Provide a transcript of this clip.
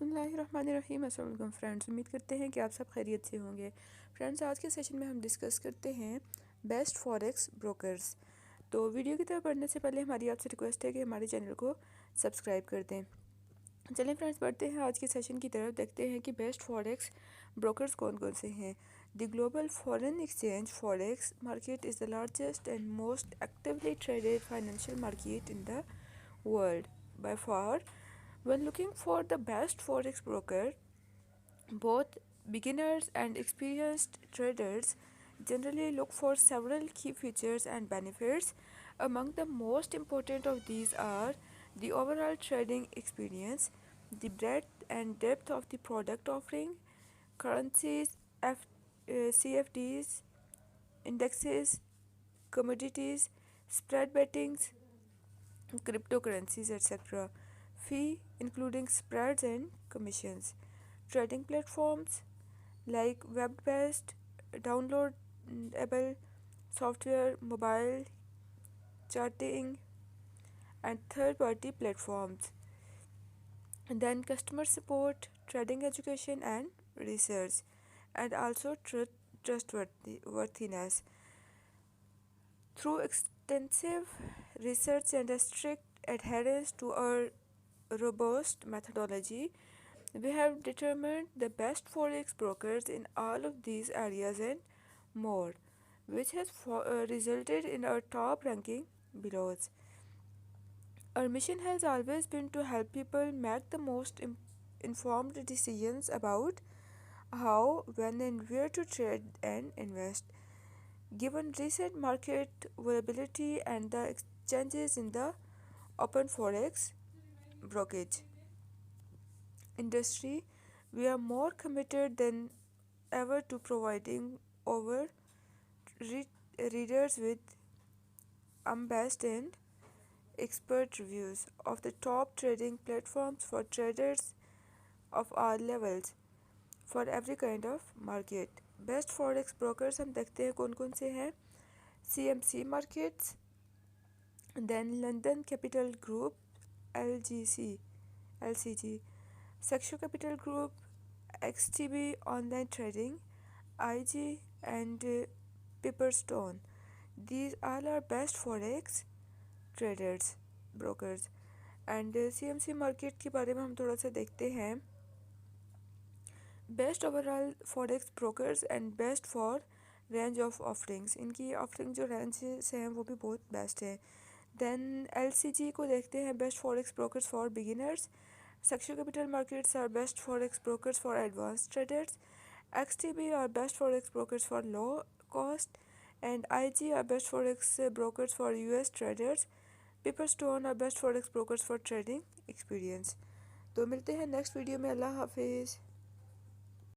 बिस्मिल्लाहिर्रहमानिर्रहीम। अस्सलाम वालेकुम फ्रेंड्स, उम्मीद करते हैं कि आप सब खैरियत से होंगे। फ्रेंड्स, आज के सेशन में हम डिस्कस करते हैं बेस्ट फॉरेक्स ब्रोकर्स। तो वीडियो की तरफ बढ़ने से पहले हमारी आपसे रिक्वेस्ट है कि हमारे चैनल को सब्सक्राइब कर दें। चलें फ्रेंड्स, बढ़ते हैं आज के सेशन की तरफ। देखते हैं कि बेस्ट फॉरेक्स ब्रोकर्स कौन कौन से हैं। The global foreign exchange forex market is the largest and most actively traded financial market in the world by far. When looking for the best forex broker, both beginners and experienced traders generally look for several key features and benefits. Among the most important of these are the overall trading experience, the breadth and depth of the product offering, currencies, CFDs, indexes, commodities, spread bettings, cryptocurrencies, etc. Fee including spreads and commissions. Trading platforms like web-based, downloadable software, mobile charting, and third-party platforms. And then customer support, trading education, and research, and also trustworthiness. Through extensive research and a strict adherence to a robust methodology, we have determined the best forex brokers in all of these areas and more, which has resulted in our top ranking below. Our mission has always been to help people make the most informed decisions about how, when, and where to trade and invest. Given recent market volatility and the changes in the open forex brokerage industry, we are more committed than ever to providing our readers with unbiased and expert reviews of the top trading platforms for traders of all levels for every kind of market. Best forex brokers हम देखते हैं कौन कौन से हैं। CMC markets, then London capital group LCG, Saxo capital group, XTB online trading, IG and Pepperstone. These all are best forex traders brokers. And CMC market के बारे में हम थोड़ा सा देखते हैं। Best overall forex brokers and best for range of offerings. इनकी offering जो रेंजेस हैं वो भी बहुत बेस्ट है। देन LCG को देखते हैं, best forex brokers for beginners. Saxo capital markets are best forex brokers for advance traders. XTB are best forex brokers for low cost and IG are best forex brokers for US traders. Pepperstone are best forex brokers for trading experience. तो मिलते हैं next video में। अल्लाह हाफिज़।